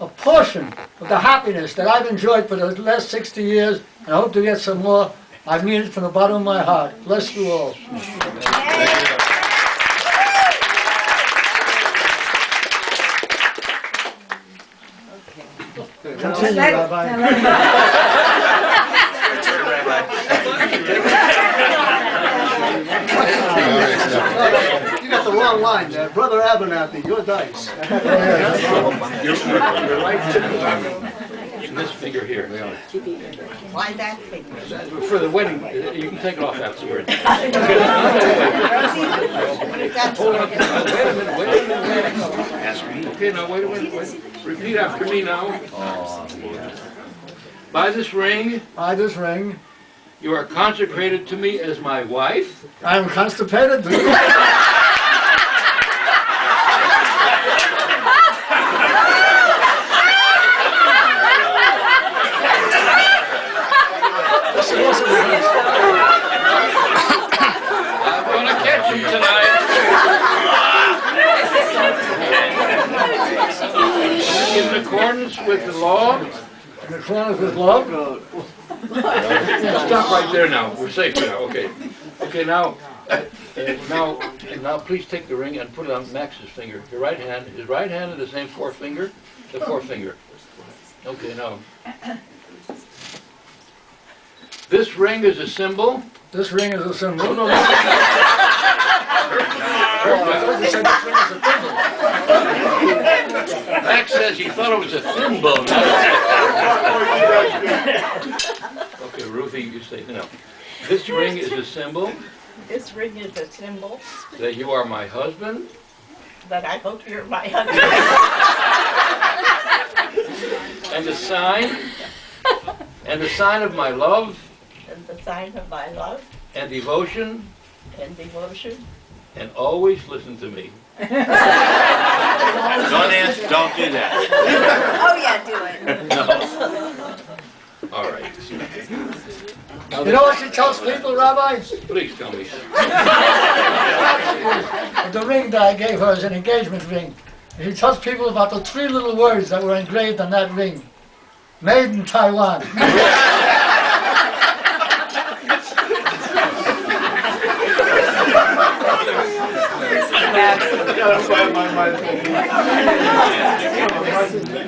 a portion of the happiness that I've enjoyed for the last 60 years, and I hope to get some more. I mean it from the bottom of my heart. Bless you all. Continue, Rabbi. You got the wrong line there. Brother Abernathy, your dice. Your right and this finger here. Why that finger? For the wedding, you can take it off afterwards. Hold on. Wait a minute. Ask me. Okay, now wait a minute. Repeat after me now. By this ring, you are consecrated to me as my wife. I am constipated. I'm going to catch him tonight. In accordance with the law. In accordance with law. Stop right there now. We're safe now. Okay. Okay. Now, please take the ring and put it on Max's finger. Your right hand. His right hand is the same forefinger. The forefinger. Okay. Now, this ring is a symbol. This ring is a symbol. No. Max says he thought it was a thimble. Okay, Ruthie, you say no. This ring is a symbol. This ring is a symbol That you are my husband. that I hope you're my husband. And the sign of my love. And the sign of my love And devotion. and devotion. And always listen to me. Don't answer, don't do that. Oh yeah, do it. No. All right. You know what she tells people, Rabbi? Please tell me. The ring that I gave her is an engagement ring. She tells people about the 3 little words that were engraved on that ring. Made in Taiwan.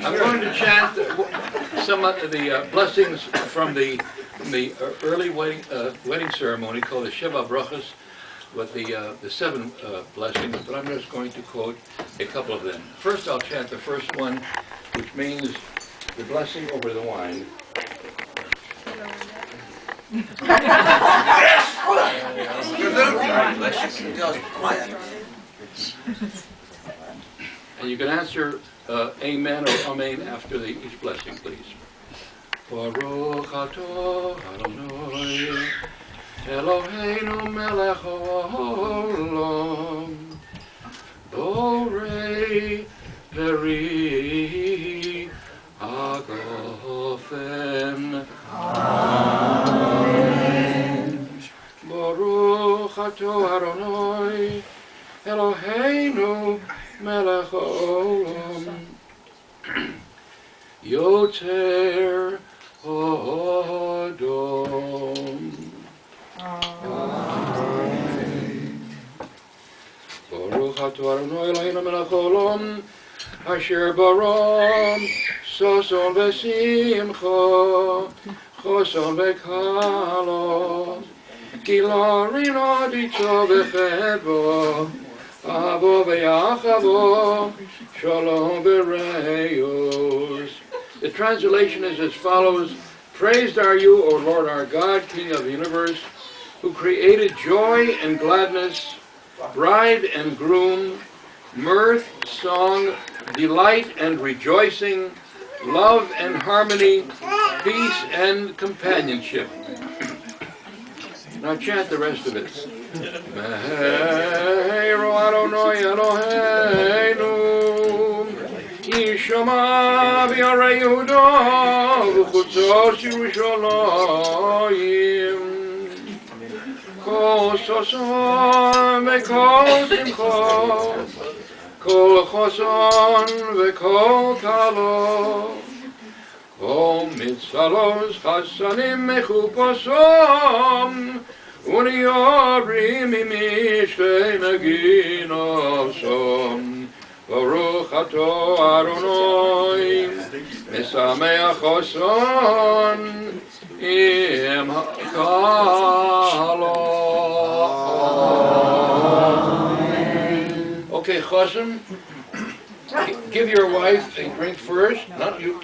I'm going to chant some of the blessings from the early wedding ceremony called the Sheva Brachos, with the 7 blessings, but I'm just going to quote a couple of them. First, I'll chant the first one, which means the blessing over the wine. And you can answer amen or amen after each blessing, please. Baruch atah Adonai Eloheinu melech haolam borei peri hagofen. Amen. Baruch atah Adonai Eloheinu melech haolam yoter Adom. Baruch atah Adonai Eloheinu melech haolam asher baram soson v'simcha choson v'kala gilarin adito v'chedva avo v'yachavo shalom v'reyos. The translation is as follows: Praised are you, O Lord our God, King of the universe, who created joy and gladness, bride and groom, mirth, song, delight and rejoicing, love and harmony, peace and companionship. Now chant the rest of it. Meheiro Adonai Eloheinu Yishama b'yarei Yehuda v'chutzos Yerushalayim Kol sason v'kol simcha כל חוסון וכל קלון, כל מצלוס חסנים מחופשום, וניורים ממשכי נגינוסום. ברוך אתה אדוני, משמח חוסון עם הקלון. Okay, Chosim, give your wife a drink first, not you.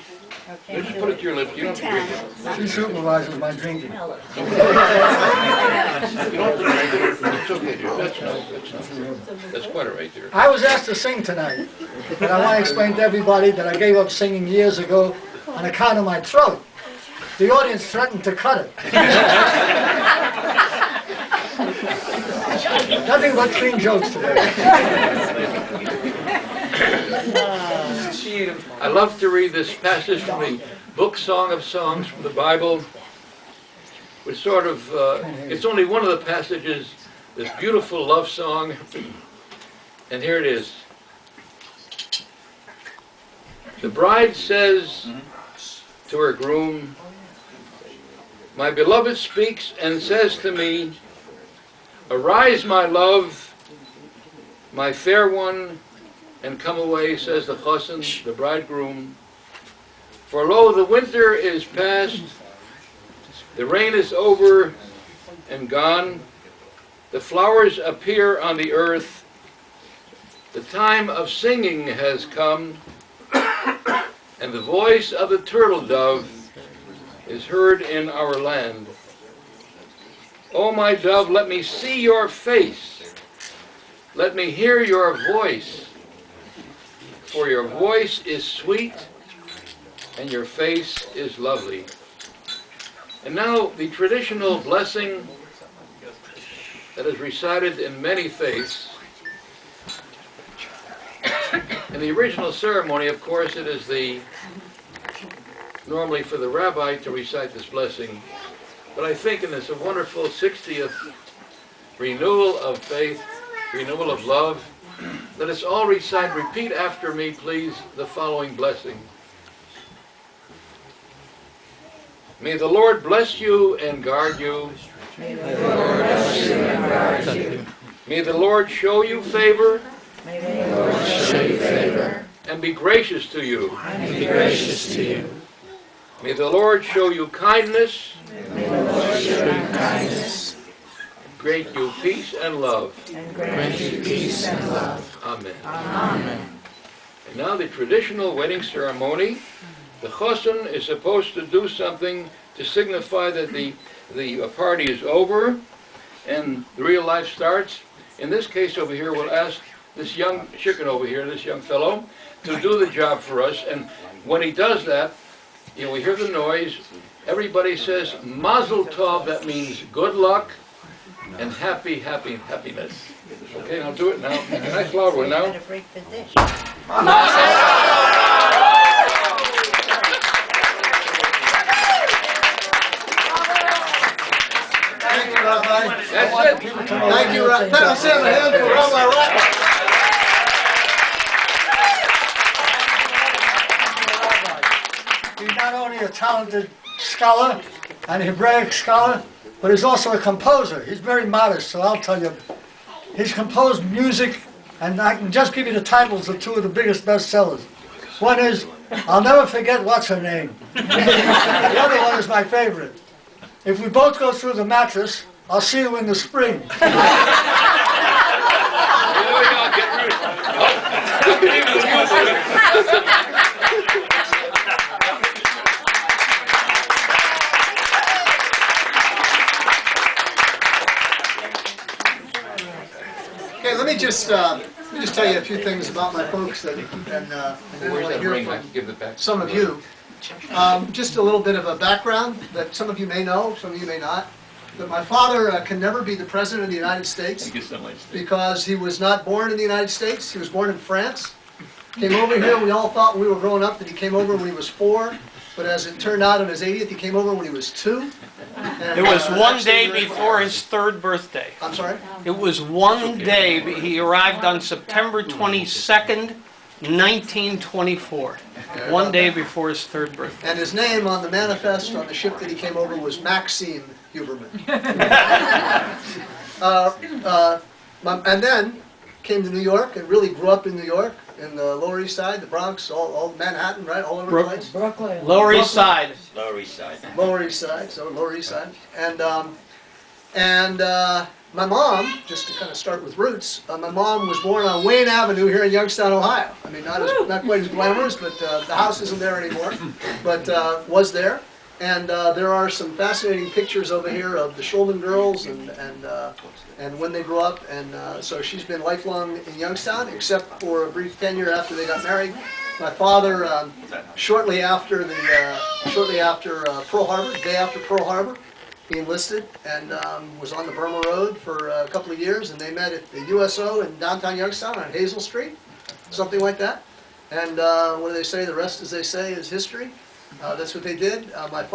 You just put it to your lips. You don't have to drink it. She supervises my drinking. You don't have to drink it. It's okay, dear. That's quite all right, dear. I was asked to sing tonight, and I want to explain to everybody that I gave up singing years ago on account of my throat. The audience threatened to cut it. Nothing but clean jokes today. I love to read this passage from the book Song of Songs from the Bible, which sort of, it's only one of the passages, this beautiful love song, and here it is. The bride says to her groom, my beloved speaks and says to me, arise, my love, my fair one, and come away, says the chosin, the bridegroom. For lo, the winter is past, the rain is over and gone, the flowers appear on the earth, the time of singing has come, and the voice of the turtle dove is heard in our land. O my dove, let me see your face, let me hear your voice, for your voice is sweet and your face is lovely. And now the traditional blessing that is recited in many faiths. In the original ceremony, of course, it is normally for the rabbi to recite this blessing. But I think in this wonderful 60th renewal of faith, renewal of love, let us all recite, repeat after me, please, the following blessing. May the Lord bless you and guard you. May the Lord bless you and guard you. May the Lord show you favor. May the Lord show you favor. And be gracious to you. And be gracious to you. May the Lord show you kindness. May the Lord show you kindness. Grant you peace and love. And grant you peace and love. Amen. Amen. And now the traditional wedding ceremony. The chosin is supposed to do something to signify that the party is over and the real life starts. In this case over here, we'll ask this young chicken over here, this young fellow, to do the job for us. And when he does that, you know, we hear the noise. Everybody says Mazel Tov. That means good luck and happiness. Okay, now do it now. Nice loud one now. Break the dish. Thank you, Rabbi. That's it. Thank you, Rabbi. Let's have a hand for Rabbi Rakoff. He's not only a talented scholar, an Hebraic scholar, but he's also a composer. He's very modest, so I'll tell you. He's composed music, and I can just give you the titles of two of the biggest bestsellers. One is, I'll Never Forget What's Her Name. The other one is my favorite. If we both go through the mattress, I'll see you in the spring. Okay, let me just tell you a few things about my folks that and then Where's we'll that hear ring? from I can give it back. some of you. Just a little bit of a background that some of you may know, some of you may not. That my father can never be the president of the United States because he was not born in the United States. He was born in France. Came over here, we all thought when we were growing up that he came over when he was 4, but as it turned out on his 80th, he came over when he was 2. And, It was one actually day very before far. his 3rd birthday. I'm sorry? It was one day, he arrived on September 22nd, 1924. One day before his 3rd birthday. And his name on the manifest on the ship that he came over was Maxine Huberman. And then came to New York and really grew up in New York, in the Lower East Side, the Bronx, all Manhattan, right, all over the place. Brooklyn. Lower East Side. Lower East Side, so Lower East Side. And my mom, just to kind of start with roots, my mom was born on Wayne Avenue here in Youngstown, Ohio. I mean, not quite as glamorous, but the house isn't there anymore, but was there. And there are some fascinating pictures over here of the Shulman girls and when they grew up. And so she's been lifelong in Youngstown, except for a brief tenure after they got married. My father, shortly after Pearl Harbor, the day after Pearl Harbor, he enlisted and was on the Burma Road for a couple of years, and they met at the USO in downtown Youngstown on Hazel Street, something like that. And what do they say? The rest, as they say, is history. That's what they did. My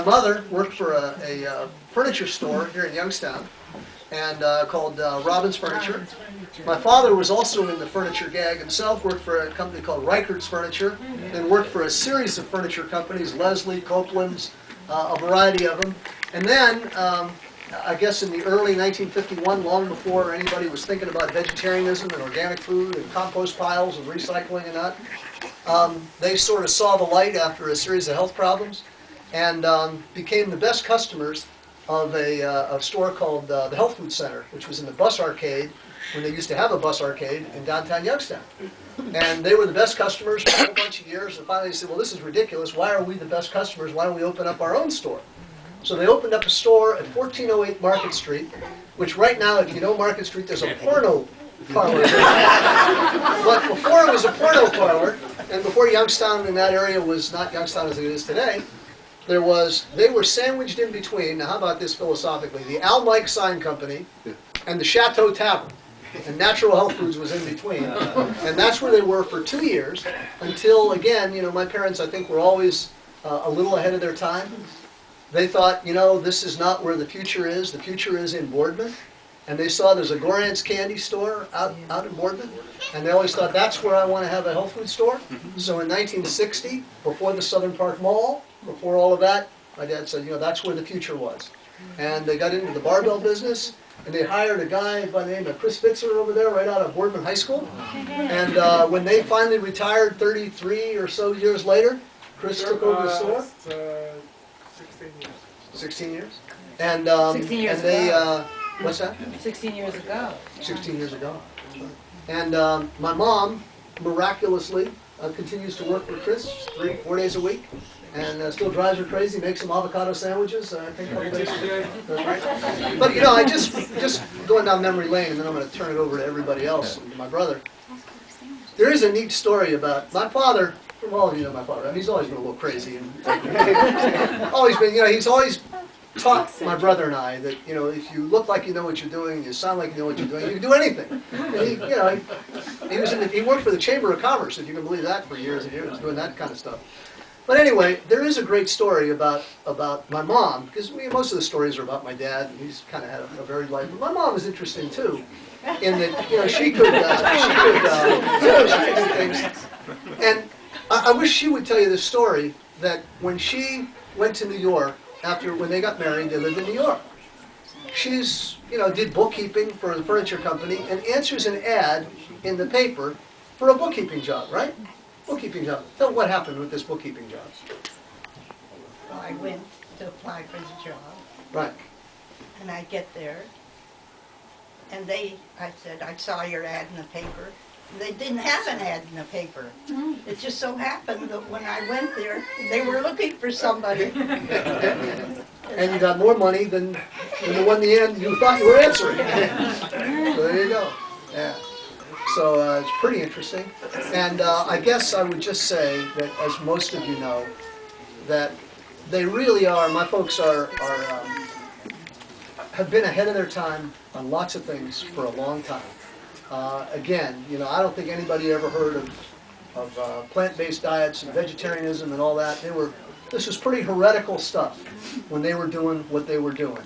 mother worked for a furniture store here in Youngstown, and called Robbins Furniture. My father was also in the furniture gag himself, worked for a company called Reichert's Furniture, then worked for a series of furniture companies, Leslie, Copeland's, a variety of them. And then, I guess in the early 1951, long before anybody was thinking about vegetarianism and organic food and compost piles and recycling and that, they sort of saw the light after a series of health problems and became the best customers of a store called the Health Food Center, which was in the bus arcade when they used to have a bus arcade in downtown Youngstown. And they were the best customers for a whole bunch of years, and finally they said, well, this is ridiculous. Why are we the best customers? Why don't we open up our own store? So they opened up a store at 1408 Market Street, which right now, if you know Market Street, there's a porno parlor there. But before it was a porno parlor, and before Youngstown in that area was not Youngstown as it is today, they were sandwiched in between, now how about this philosophically, the Al Mike Sign Company and the Chateau Tavern. And Natural Health Foods was in between. And that's where they were for 2 years, until, again, you know, my parents, I think, were always a little ahead of their time. They thought, you know, this is not where the future is. The future is in Boardman. And they saw there's a Goran's candy store out in Boardman. And they always thought, that's where I want to have a health food store. So in 1960, before the Southern Park Mall, before all of that, my dad said, you know, that's where the future was. And they got into the barbell business. And they hired a guy by the name of Chris Fitzer over there, right out of Boardman High School. And when they finally retired 33 or so years later, Chris took over the store. 16 years. 16 years? And, 16 years and they, ago. what's that? 16 years ago. 16 years ago. And my mom, miraculously, continues to work with Chris 3-4 days a week. And still drives her crazy, makes some avocado sandwiches, I think. But you know, I just going down memory lane, and then I'm going to turn it over to everybody else, and to my brother. There is a neat story about my father. From all of you know my father. I mean, he's always been a little crazy, and always been. You know, he's always taught my brother and I that, you know, if you look like you know what you're doing, you sound like you know what you're doing, you can do anything. And he, you know, he worked for the Chamber of Commerce, if you can believe that, for years and years, doing that kind of stuff. But anyway, there is a great story about my mom, because most of the stories are about my dad, and he's kind of had a varied life. But my mom is interesting too, in that, you know, she could do things. And I wish she would tell you this story, that when she went to New York, when they got married, they lived in New York. She's, you know, did bookkeeping for the furniture company and answers an ad in the paper for a bookkeeping job, right? Bookkeeping job. Tell what happened with this bookkeeping job. Well, I went to apply for the job. Right. And I get there, and I said, I saw your ad in the paper. They didn't have an ad in the paper. It just so happened that when I went there, they were looking for somebody. And you got more money than the one in the end you thought you were answering. So there you go. Yeah. So it's pretty interesting. And I guess I would just say that, as most of you know, that they really are, my folks have been ahead of their time on lots of things for a long time. Again, you know, I don't think anybody ever heard of plant-based diets and vegetarianism and all that. This was pretty heretical stuff when they were doing what they were doing.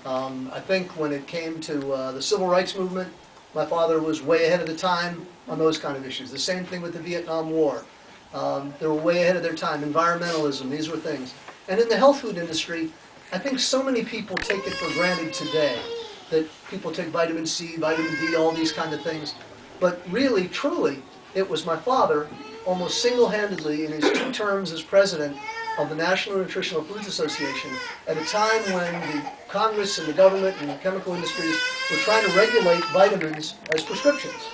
I think when it came to the civil rights movement, my father was way ahead of the time on those kind of issues. The same thing with the Vietnam War. They were way ahead of their time. Environmentalism, these were things. And in the health food industry, I think so many people take it for granted today that people take vitamin C, vitamin D, all these kind of things. But really, truly, it was my father, almost single-handedly in his 2 terms as president of the National Nutritional Foods Association, at a time when the Congress and the government and the chemical industries were trying to regulate vitamins as prescriptions.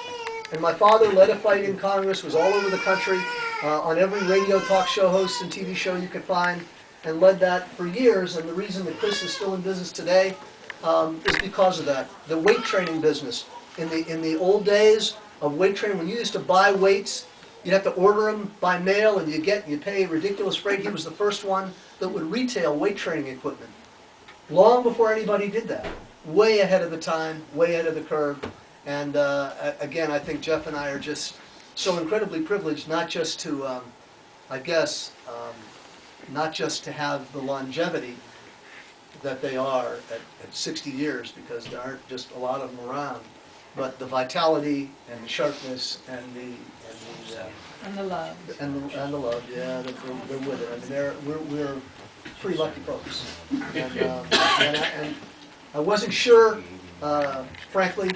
And my father led a fight in Congress, was all over the country, on every radio talk show host and TV show you could find, and led that for years. And the reason that Chris is still in business today is because of that. The weight training business. In the old days of weight training, when you used to buy weights, you'd have to order them by mail, and you pay a ridiculous freight. He was the first one that would retail weight training equipment. Long before anybody did that. Way ahead of the time, way ahead of the curve. And again, I think Jeff and I are just so incredibly privileged, not just to, not just to have the longevity that they are at 60 years, because there aren't just a lot of them around, but the vitality and the sharpness and the love. and the love, yeah, they're with it. I mean, we're pretty lucky folks. And I wasn't sure, frankly,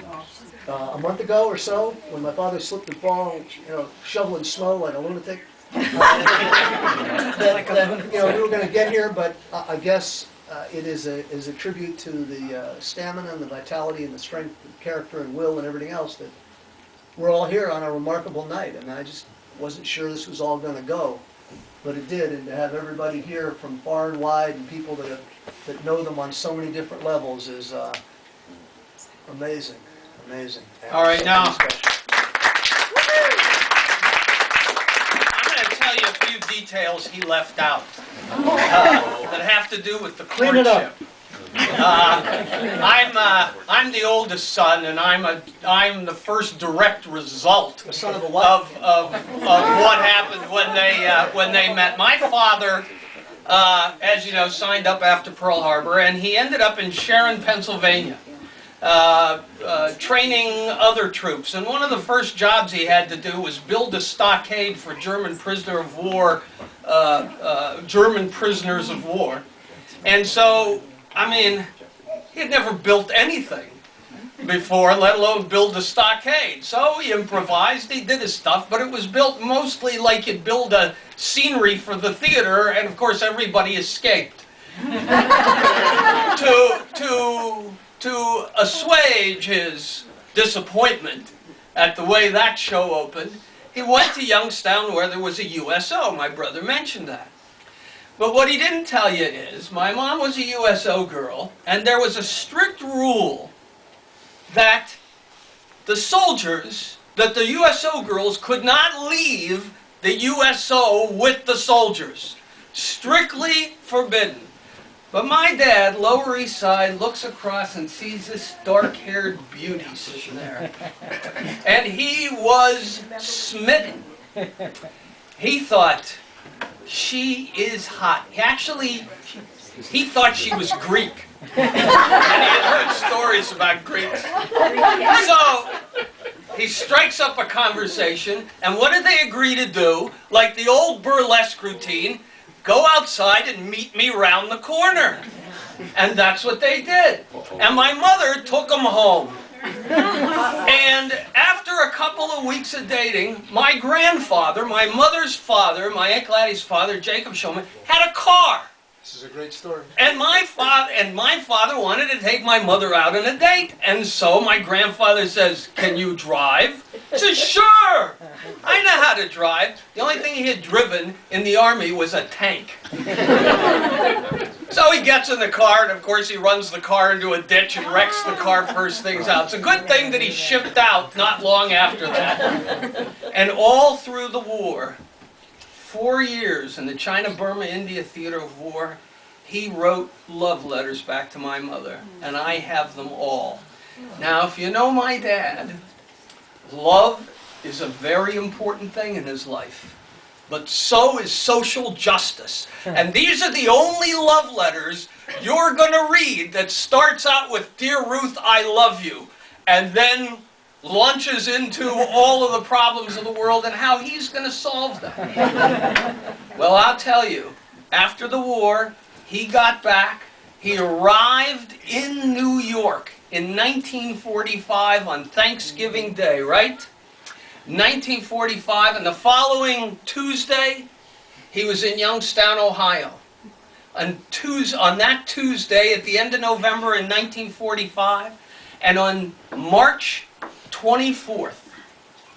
a month ago or so, when my father slipped and fall, you know, shoveling snow like a lunatic, that you know, we were going to get here. But I guess it is a tribute to the stamina and the vitality and the strength, and character and will and everything else that we're all here on a remarkable night. And I just wasn't sure this was all going to go, but it did. And to have everybody here from far and wide and people that know them on so many different levels is amazing. Amazing. All right, now I'm going to tell you a few details he left out that have to do with the Clean it up. I'm the oldest son, and I'm the first direct result The son of a of what? what happened when they met. My father, as you know, signed up after Pearl Harbor, and he ended up in Sharon, Pennsylvania, training other troops. And one of the first jobs he had to do was build a stockade for German prisoner of war, German prisoners of war. And so, I mean, he had never built anything before, let alone build a stockade. So he improvised, he did his stuff, but it was built mostly like you'd build a scenery for the theater, and of course everybody escaped. To assuage his disappointment at the way that show opened, he went to Youngstown where there was a USO. My brother mentioned that. But what he didn't tell you is, my mom was a USO girl, and there was a strict rule that the USO girls could not leave the USO with the soldiers. Strictly forbidden. But my dad, Lower East Side, looks across and sees this dark-haired beauty sitting there. And he was smitten. He thought, she is hot. He thought she was Greek. And he had heard stories about Greeks. So he strikes up a conversation, and what did they agree to do? Like the old burlesque routine, go outside and meet me round the corner. And that's what they did. And my mother took them home. And after a couple of weeks of dating, my grandfather, my mother's father, my Aunt Gladys' father, Jacob Huberman, had a car. This is a great story. And my father wanted to take my mother out on a date. And so my grandfather says, "Can you drive?" I said, "Sure, I know how to drive." The only thing he had driven in the Army was a tank. So he gets in the car, and of course he runs the car into a ditch and wrecks the car first things out. It's a good thing that he shipped out not long after that. And all through the war, 4 years in the China-Burma-India theater of war, he wrote love letters back to my mother, and I have them all. Now, if you know my dad, love is a very important thing in his life. But so is social justice. And these are the only love letters you're going to read that starts out with, "Dear Ruth, I love you," and then launches into all of the problems of the world and how he's going to solve them. Well, I'll tell you, after the war, he got back. He arrived in New York in 1945 on Thanksgiving Day, right? 1945, and the following Tuesday, he was in Youngstown, Ohio. On that Tuesday, at the end of November in 1945, and on March 24th,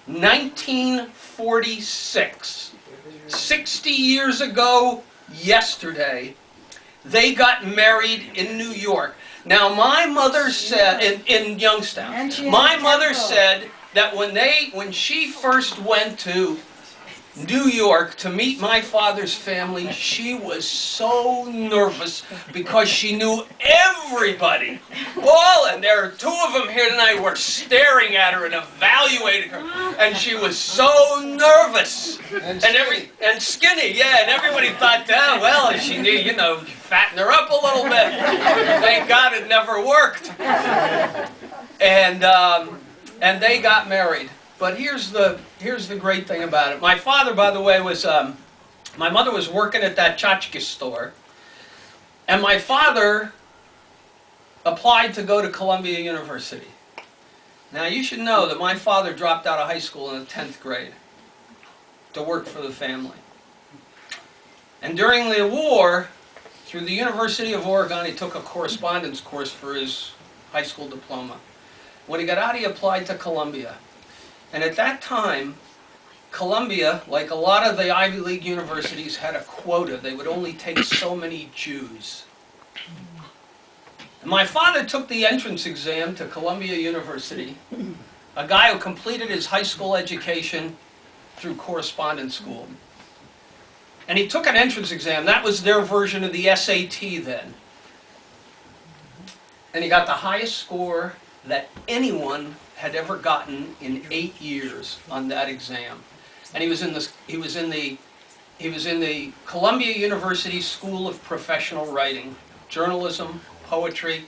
1946, 60 years ago yesterday, they got married in New York. Now, my mother said, in Youngstown, my mother said that when she first went to New York to meet my father's family, she was so nervous because she knew everybody. And there are two of them here tonight were staring at her and evaluating her, and she was so nervous and skinny, yeah. And everybody thought, oh, well, she need, fatten her up a little bit. Thank God it never worked. And they got married. But here's the great thing about it. My father, by the way, my mother was working at that tchotchke store, and my father applied to go to Columbia University. Now, you should know that my father dropped out of high school in the 10th grade to work for the family. And during the war, through the University of Oregon, he took a correspondence course for his high school diploma. When he got out, he applied to Columbia. And at that time, Columbia, like a lot of the Ivy League universities, had a quota. They would only take so many Jews. And my father took the entrance exam to Columbia University, a guy who completed his high school education through correspondence school. And he took an entrance exam. That was their version of the SAT then. And he got the highest score that anyone had ever gotten in 8 years on that exam. And he was in the Columbia University School of Professional Writing, journalism, poetry.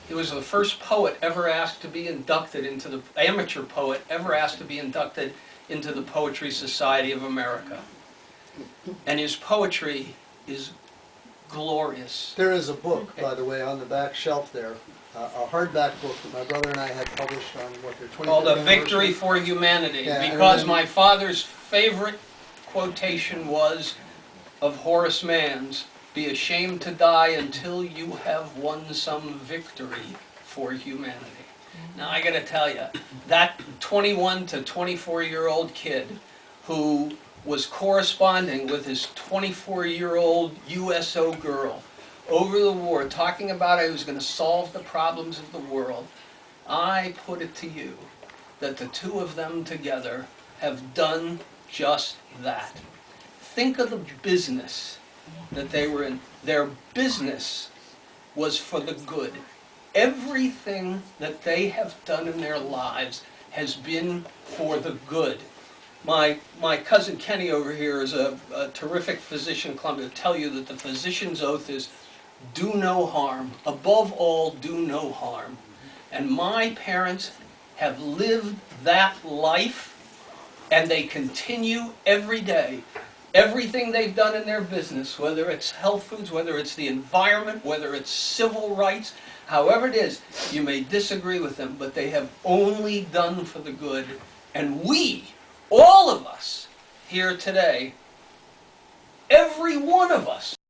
He was the first poet ever asked to be inducted into the amateur poet ever asked to be inducted into the Poetry Society of America. And his poetry is glorious. There is a book, by the way, on the back shelf there, a hardback book that my brother and I had published on their 25th Called A anniversary. Victory for Humanity, Yeah, because my father's favorite quotation was of Horace Mann's, "Be ashamed to die until you have won some victory for humanity." Now I gotta tell you, that 21 to 24-year-old kid who was corresponding with his 24-year-old USO girl over the war, talking about how he was going to solve the problems of the world, I put it to you that the two of them together have done just that. Think of the business that they were in. Their business was for the good. Everything that they have done in their lives has been for the good. My cousin Kenny over here is a terrific physician club to tell you that the physician's oath is do no harm. Above all, do no harm. And my parents have lived that life, and they continue every day. Everything they've done in their business, whether it's health foods, whether it's the environment, whether it's civil rights, however it is, you may disagree with them, but they have only done for the good. And we, all of us here today, every one of us,